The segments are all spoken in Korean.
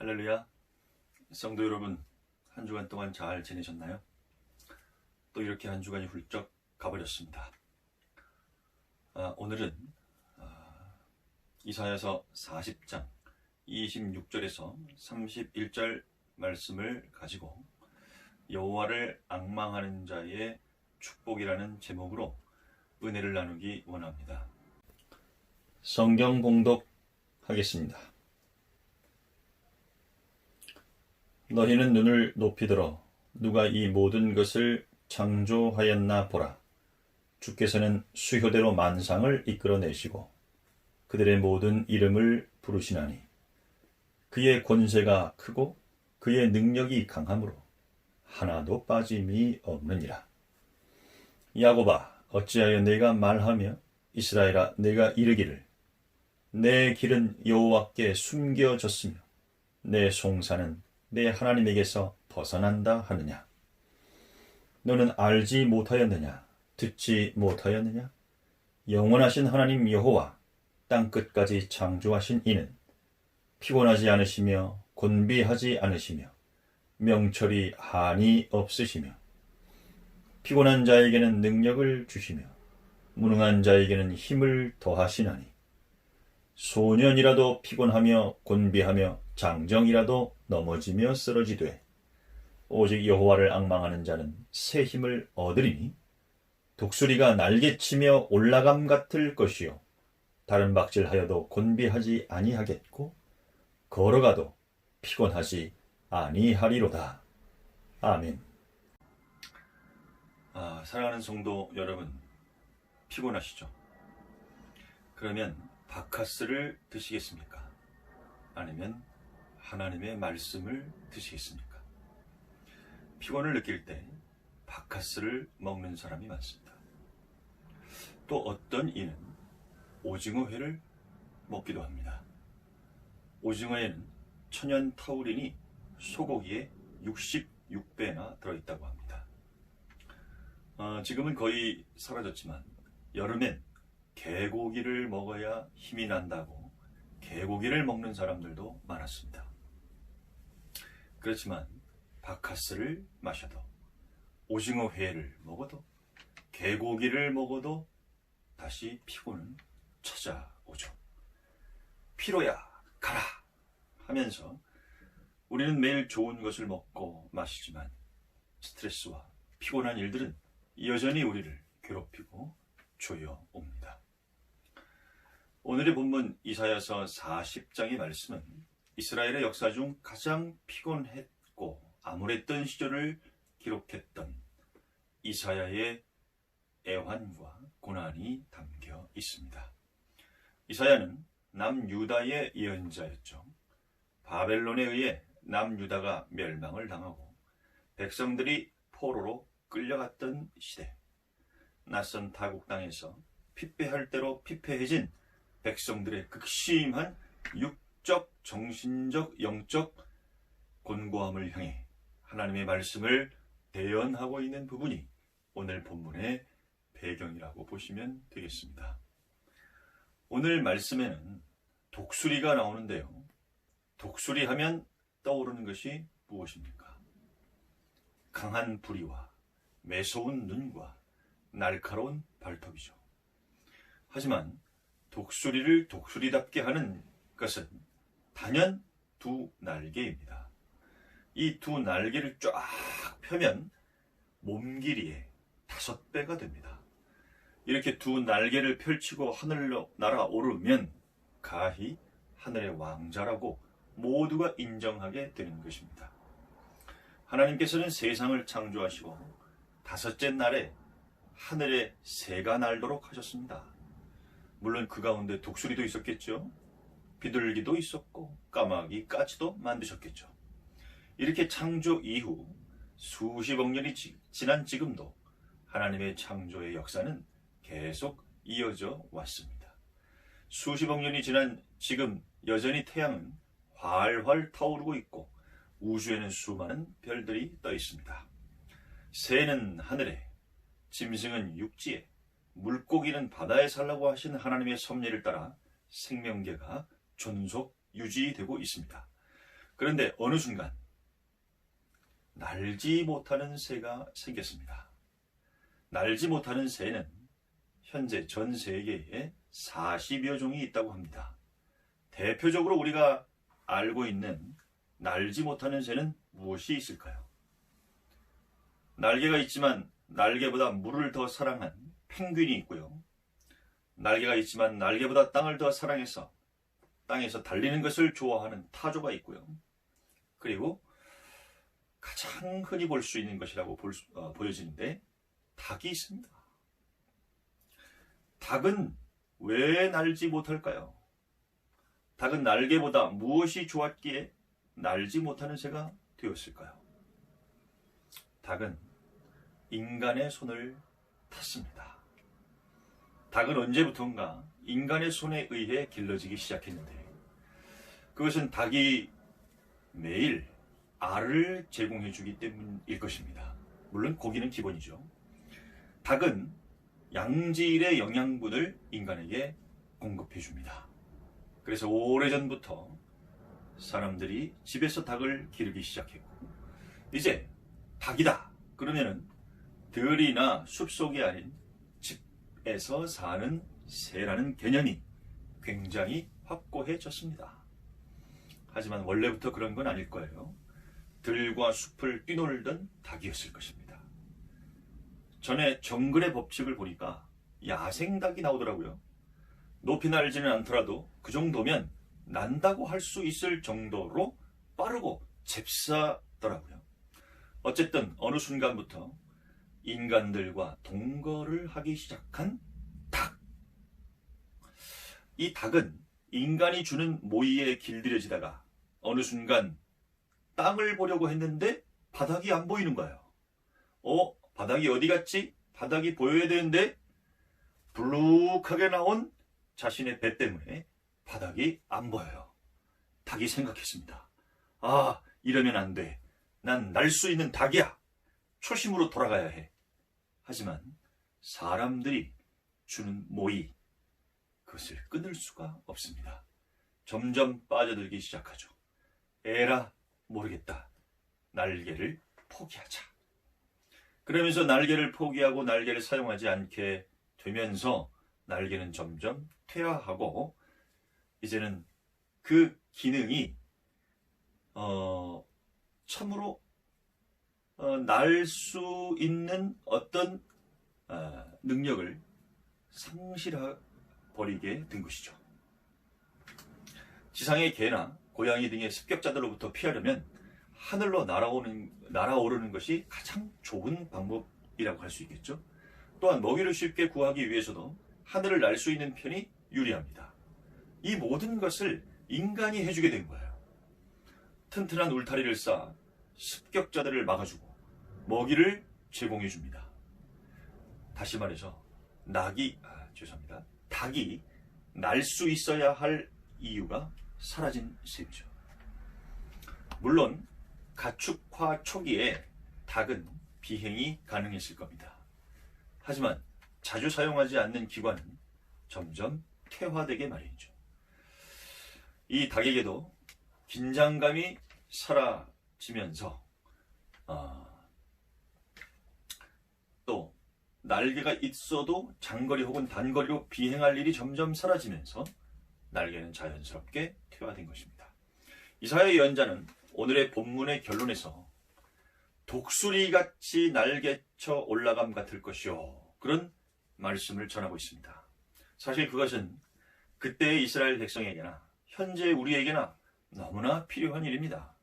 할렐루야. 성도 여러분, 한 주간 동안 잘 지내셨나요? 또 이렇게 한 주간이 훌쩍 가버렸습니다. 오늘은 이사야서 40장 26절에서 31절 말씀을 가지고 여호와를 앙망하는 자의 축복이라는 제목으로 은혜를 나누기 원합니다. 성경 봉독하겠습니다. 너희는 눈을 높이 들어 누가 이 모든 것을 창조하였나 보라. 주께서는 수효대로 만상을 이끌어내시고 그들의 모든 이름을 부르시나니 그의 권세가 크고 그의 능력이 강함으로 하나도 빠짐이 없느니라. 야곱아, 어찌하여 내가 말하며 이스라엘아, 내가 이르기를 내 길은 여호와께 숨겨졌으며 내 송사는 내 하나님에게서 벗어난다 하느냐. 너는 알지 못하였느냐, 듣지 못하였느냐. 영원하신 하나님 여호와 땅끝까지 창조하신 이는 피곤하지 않으시며 곤비하지 않으시며 명철이 한이 없으시며 피곤한 자에게는 능력을 주시며 무능한 자에게는 힘을 더하시나니 소년이라도 피곤하며 곤비하며 장정이라도 넘어지며 쓰러지되 오직 여호와를 앙망하는 자는 새 힘을 얻으리니 독수리가 날개치며 올라감 같을 것이요 다른 박질하여도 곤비하지 아니하겠고 걸어가도 피곤하지 아니하리로다. 아멘. 사랑하는 성도 여러분, 피곤하시죠? 그러면 바카스를 드시겠습니까? 아니면 하나님의 말씀을 드시겠습니까? 피곤을 느낄 때 바카스를 먹는 사람이 많습니다. 또 어떤 이는 오징어회를 먹기도 합니다. 오징어에는 천연 타우린이 소고기의 66배나 들어있다고 합니다. 지금은 거의 사라졌지만 여름엔 개고기를 먹어야 힘이 난다고 개고기를 먹는 사람들도 많았습니다. 그렇지만 바카스를 마셔도 오징어회를 먹어도 개고기를 먹어도 다시 피곤은 찾아오죠. 피로야 가라 하면서 우리는 매일 좋은 것을 먹고 마시지만 스트레스와 피곤한 일들은 여전히 우리를 괴롭히고 조여옵니다. 오늘의 본문 이사야서 40장의 말씀은 이스라엘의 역사 중 가장 피곤했고 암울했던 시절을 기록했던 이사야의 애환과 고난이 담겨 있습니다. 이사야는 남유다의 예언자였죠. 바벨론에 의해 남유다가 멸망을 당하고 백성들이 포로로 끌려갔던 시대, 낯선 타국 땅에서 피폐할 대로 피폐해진 백성들의 극심한 육적, 정신적, 영적 곤고함을 향해 하나님의 말씀을 대언하고 있는 부분이 오늘 본문의 배경이라고 보시면 되겠습니다. 오늘 말씀에는 독수리가 나오는데요. 독수리 하면 떠오르는 것이 무엇입니까? 강한 부리와 매서운 눈과 날카로운 발톱이죠. 하지만 독수리를 독수리답게 하는 것은 단연 두 날개입니다. 이 두 날개를 쫙 펴면 몸 길이의 5배가 됩니다. 이렇게 두 날개를 펼치고 하늘로 날아오르면 가히 하늘의 왕자라고 모두가 인정하게 되는 것입니다. 하나님께서는 세상을 창조하시고 5째 날에 하늘에 새가 날도록 하셨습니다. 물론 그 가운데 독수리도 있었겠죠. 비둘기도 있었고 까마귀까지도 만드셨겠죠. 이렇게 창조 이후 수십억 년이 지난 지금도 하나님의 창조의 역사는 계속 이어져 왔습니다. 수십억 년이 지난 지금 여전히 태양은 활활 타오르고 있고 우주에는 수많은 별들이 떠 있습니다. 새는 하늘에, 짐승은 육지에, 물고기는 바다에 살라고 하신 하나님의 섭리를 따라 생명계가 존속 유지되고 있습니다. 그런데 어느 순간 날지 못하는 새가 생겼습니다. 날지 못하는 새는 현재 전 세계에 40여 종이 있다고 합니다. 대표적으로 우리가 알고 있는 날지 못하는 새는 무엇이 있을까요? 날개가 있지만 날개보다 물을 더 사랑한 펭귄이 있고요. 날개가 있지만 날개보다 땅을 더 사랑해서 땅에서 달리는 것을 좋아하는 타조가 있고요. 그리고 가장 흔히 볼 수 있는 것이라고 보여지는데 닭이 있습니다. 닭은 왜 날지 못할까요? 닭은 날개보다 무엇이 좋았기에 날지 못하는 새가 되었을까요? 닭은 인간의 손을 탔습니다. 닭은 언제부턴가 인간의 손에 의해 길러지기 시작했는데 그것은 닭이 매일 알을 제공해 주기 때문일 것입니다. 물론 고기는 기본이죠. 닭은 양질의 영양분을 인간에게 공급해 줍니다. 그래서 오래전부터 사람들이 집에서 닭을 기르기 시작했고 이제 닭이다 그러면은 들이나 숲속이 아닌 집에서 사는 새라는 개념이 굉장히 확고해졌습니다. 하지만 원래부터 그런 건 아닐 거예요. 들과 숲을 뛰놀던 닭이었을 것입니다. 전에 정글의 법칙을 보니까 야생닭이 나오더라고요. 높이 날지는 않더라도 그 정도면 난다고 할 수 있을 정도로 빠르고 잽싸더라고요. 어쨌든 어느 순간부터 인간들과 동거를 하기 시작한 닭. 이 닭은 인간이 주는 모이에 길들여지다가 어느 순간 땅을 보려고 했는데 바닥이 안 보이는 거예요. 바닥이 어디 갔지? 바닥이 보여야 되는데 불룩하게 나온 자신의 배 때문에 바닥이 안 보여요. 닭이 생각했습니다. 이러면 안 돼. 난 날 수 있는 닭이야. 초심으로 돌아가야 해. 하지만 사람들이 주는 모이, 그것을 끊을 수가 없습니다. 점점 빠져들기 시작하죠. 에라 모르겠다. 날개를 포기하자. 그러면서 날개를 포기하고 날개를 사용하지 않게 되면서 날개는 점점 퇴화하고 이제는 그 기능이 참으로 날 수 있는 어떤 능력을 상실해버리게 된 것이죠. 지상의 개나 고양이 등의 습격자들로부터 피하려면 하늘로 날아오르는 것이 가장 좋은 방법이라고 할 수 있겠죠. 또한 먹이를 쉽게 구하기 위해서도 하늘을 날 수 있는 편이 유리합니다. 이 모든 것을 인간이 해주게 된 거예요. 튼튼한 울타리를 쌓아 습격자들을 막아주고 먹이를 제공해 줍니다. 다시 말해서 닭이 날 수 있어야 할 이유가 사라진 셈이죠. 물론 가축화 초기에 닭은 비행이 가능했을 겁니다. 하지만 자주 사용하지 않는 기관은 점점 퇴화되게 마련이죠. 이 닭에게도 긴장감이 사라지면서 또 날개가 있어도 장거리 혹은 단거리로 비행할 일이 점점 사라지면서 날개는 자연스럽게 퇴화된 것입니다. 이사야의 예언자는 오늘의 본문의 결론에서 독수리같이 날개쳐 올라감 같을 것이요, 그런 말씀을 전하고 있습니다. 사실 그것은 그때의 이스라엘 백성에게나 현재 우리에게나 너무나 필요한 일입니다.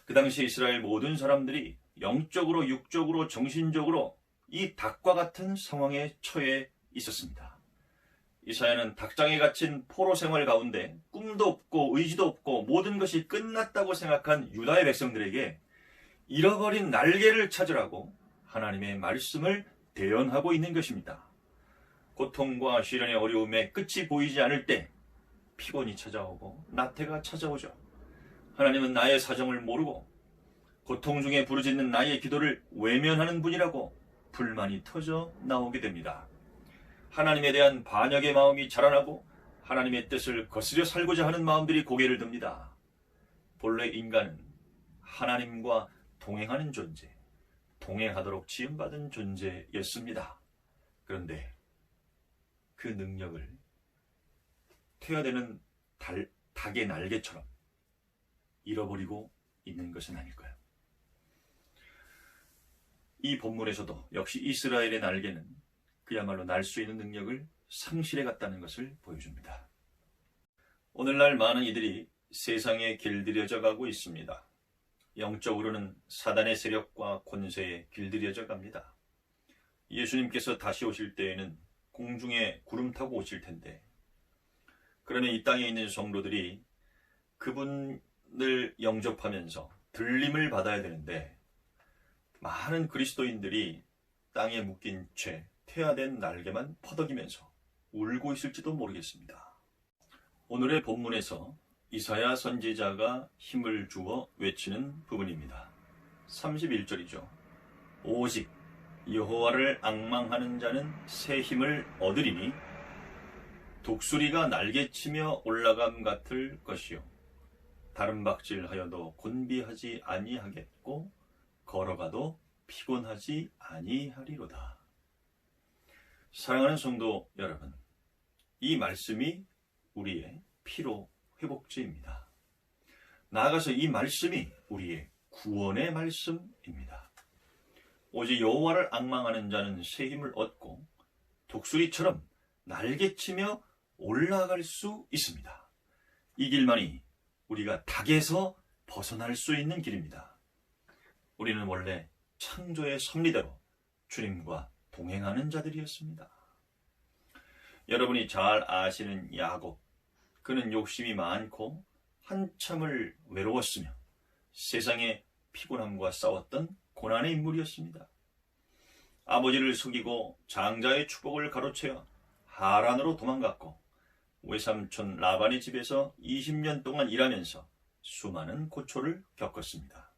그 당시 이스라엘 모든 사람들이 영적으로, 육적으로, 정신적으로 이 닭과 같은 상황에 처해 있었습니다. 이사야는 닭장에 갇힌 포로 생활 가운데 꿈도 없고 의지도 없고 모든 것이 끝났다고 생각한 유다의 백성들에게 잃어버린 날개를 찾으라고 하나님의 말씀을 대언하고 있는 것입니다. 고통과 시련의 어려움에 끝이 보이지 않을 때 피곤이 찾아오고 나태가 찾아오죠. 하나님은 나의 사정을 모르고 고통 중에 부르짖는 나의 기도를 외면하는 분이라고 불만이 터져 나오게 됩니다. 하나님에 대한 반역의 마음이 자라나고 하나님의 뜻을 거스려 살고자 하는 마음들이 고개를 듭니다. 본래 인간은 하나님과 동행하는 존재, 동행하도록 지음받은 존재였습니다. 그런데 그 능력을 퇴화되는 닭의 날개처럼 잃어버리고 있는 것은 아닐까요? 이 본문에서도 역시 이스라엘의 날개는 그야말로 날 수 있는 능력을 상실해 갔다는 것을 보여줍니다. 오늘날 많은 이들이 세상에 길들여져 가고 있습니다. 영적으로는 사단의 세력과 권세에 길들여져 갑니다. 예수님께서 다시 오실 때에는 공중에 구름 타고 오실 텐데, 그러면 이 땅에 있는 성도들이 그분을 영접하면서 들림을 받아야 되는데, 많은 그리스도인들이 땅에 묶인 채 퇴화된 날개만 퍼덕이면서 울고 있을지도 모르겠습니다. 오늘의 본문에서 이사야 선지자가 힘을 주어 외치는 부분입니다. 31절이죠. 오직 여호와를 앙망하는 자는 새 힘을 얻으리니 독수리가 날개치며 올라감 같을 것이요 다른 박질하여도 곤비하지 아니하겠고 걸어가도 피곤하지 아니하리로다. 사랑하는 성도 여러분, 이 말씀이 우리의 피로 회복제입니다. 나아가서 이 말씀이 우리의 구원의 말씀입니다. 오직 여호와를 앙망하는 자는 새 힘을 얻고 독수리처럼 날개치며 올라갈 수 있습니다. 이 길만이 우리가 닭에서 벗어날 수 있는 길입니다. 우리는 원래 창조의 섭리대로 주님과 동행하는 자들이었습니다. 여러분이 잘 아시는 야곱, 그는 욕심이 많고 한참을 외로웠으며 세상의 피곤함과 싸웠던 고난의 인물이었습니다. 아버지를 속이고 장자의 축복을 가로채어 하란으로 도망갔고 외삼촌 라반의 집에서 20년 동안 일하면서 수많은 고초를 겪었습니다.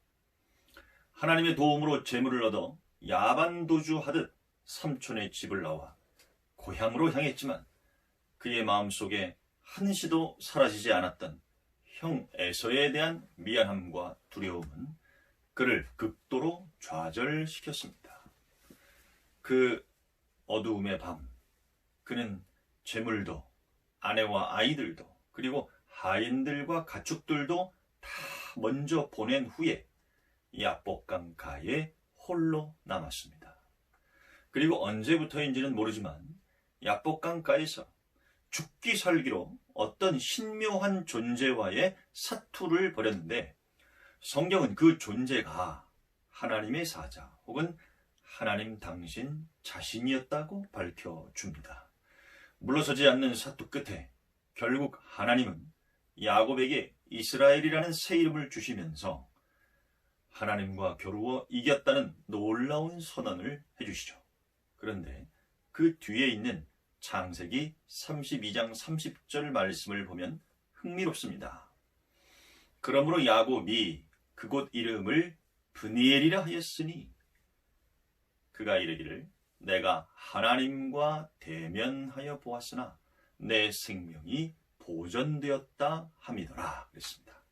하나님의 도움으로 재물을 얻어 야반도주하듯 삼촌의 집을 나와 고향으로 향했지만 그의 마음속에 한시도 사라지지 않았던 형 에서에 대한 미안함과 두려움은 그를 극도로 좌절시켰습니다. 그 어두움의 밤, 그는 재물도 아내와 아이들도 그리고 하인들과 가축들도 다 먼저 보낸 후에 야복강가에 홀로 남았습니다. 그리고 언제부터인지는 모르지만 야복강가에서 죽기 살기로 어떤 신묘한 존재와의 사투를 벌였는데 성경은 그 존재가 하나님의 사자 혹은 하나님 당신 자신이었다고 밝혀줍니다. 물러서지 않는 사투 끝에 결국 하나님은 야곱에게 이스라엘이라는 새 이름을 주시면서 하나님과 겨루어 이겼다는 놀라운 선언을 해주시죠. 그런데 그 뒤에 있는 창세기 32장 30절 말씀을 보면 흥미롭습니다. 그러므로 야곱이 그곳 이름을 브니엘이라 하였으니 그가 이르기를 내가 하나님과 대면하여 보았으나 내 생명이 보존되었다 함이더라 그랬습니다.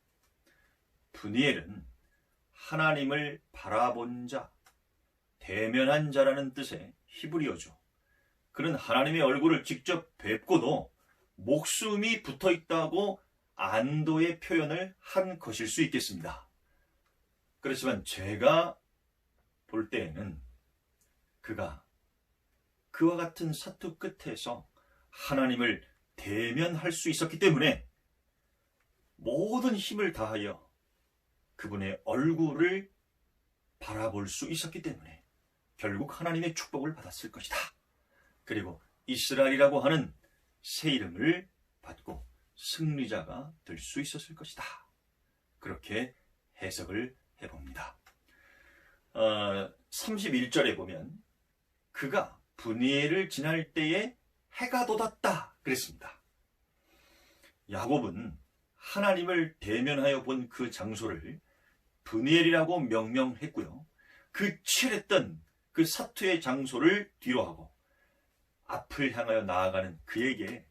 브니엘은 하나님을 바라본 자, 대면한 자라는 뜻의 히브리어죠. 그는 하나님의 얼굴을 직접 뵙고도 목숨이 붙어있다고 안도의 표현을 한 것일 수 있겠습니다. 그렇지만 제가 볼 때에는 그가 그와 같은 사투 끝에서 하나님을 대면할 수 있었기 때문에 모든 힘을 다하여 그분의 얼굴을 바라볼 수 있었기 때문에 결국 하나님의 축복을 받았을 것이다. 그리고 이스라엘이라고 하는 새 이름을 받고 승리자가 될 수 있었을 것이다. 그렇게 해석을 해봅니다. 31절에 보면 그가 브니엘을 지날 때에 해가 돋았다 그랬습니다. 야곱은 하나님을 대면하여 본 그 장소를 브니엘이라고 명명했고요. 그 치열했던 그 사투의 장소를 뒤로하고 앞을 향하여 나아가는 그에게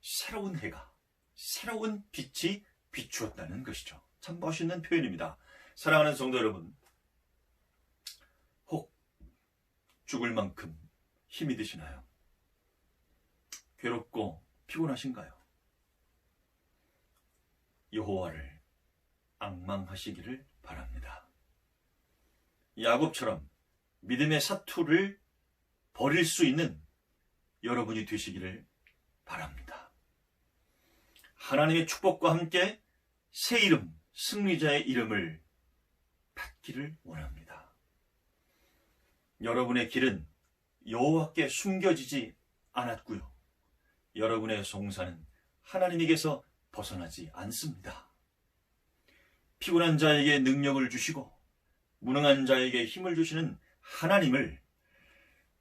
새로운 해가, 새로운 빛이 비추었다는 것이죠. 참 멋있는 표현입니다. 사랑하는 성도 여러분, 혹 죽을 만큼 힘이 드시나요? 괴롭고 피곤하신가요? 여호와를 앙망하시기를 바랍니다. 야곱처럼 믿음의 사투를 버릴 수 있는 여러분이 되시기를 바랍니다. 하나님의 축복과 함께 새 이름, 승리자의 이름을 받기를 원합니다. 여러분의 길은 여호와께 숨겨지지 않았고요. 여러분의 송사는 하나님에게서 벗어나지 않습니다. 피곤한 자에게 능력을 주시고 무능한 자에게 힘을 주시는 하나님을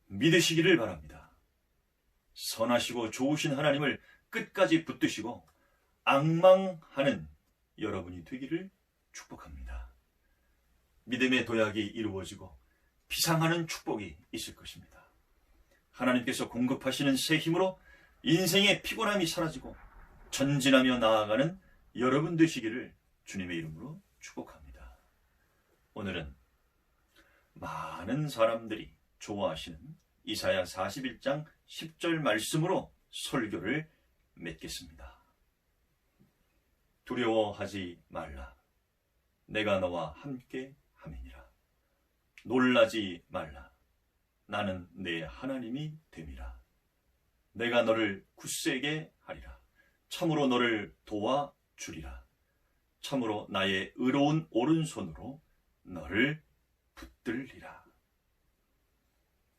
믿으시기를 바랍니다. 선하시고 좋으신 하나님을 끝까지 붙드시고 앙망하는 여러분이 되기를 축복합니다. 믿음의 도약이 이루어지고 비상하는 축복이 있을 것입니다. 하나님께서 공급하시는 새 힘으로 인생의 피곤함이 사라지고 전진하며 나아가는 여러분 되시기를 주님의 이름으로 축복합니다. 오늘은 많은 사람들이 좋아하시는 이사야 41장 10절 말씀으로 설교를 맺겠습니다. 두려워하지 말라. 내가 너와 함께 함이니라. 놀라지 말라. 나는 내 하나님이 됨이라. 내가 너를 굳세게 하리라. 참으로 너를 도와주리라. 참으로 나의 의로운 오른손으로 너를 붙들리라.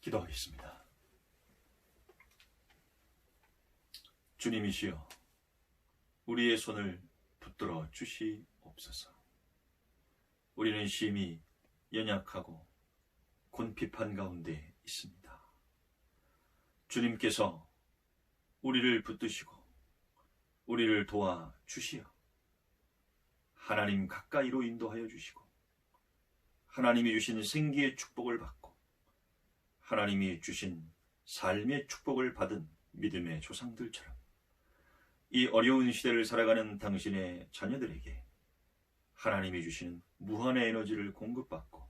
기도하겠습니다. 주님이시여, 우리의 손을 붙들어 주시옵소서. 우리는 심히 연약하고 곤핍한 가운데 있습니다. 주님께서 우리를 붙드시고 우리를 도와주시어 하나님 가까이로 인도하여 주시고 하나님이 주신 생기의 축복을 받고 하나님이 주신 삶의 축복을 받은 믿음의 조상들처럼 이 어려운 시대를 살아가는 당신의 자녀들에게 하나님이 주시는 무한의 에너지를 공급받고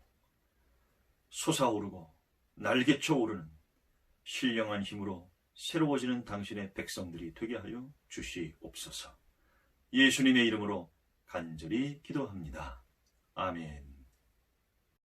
솟아오르고 날개쳐 오르는 신령한 힘으로 새로워지는 당신의 백성들이 되게 하여 주시옵소서. 예수님의 이름으로 간절히 기도합니다. 아멘.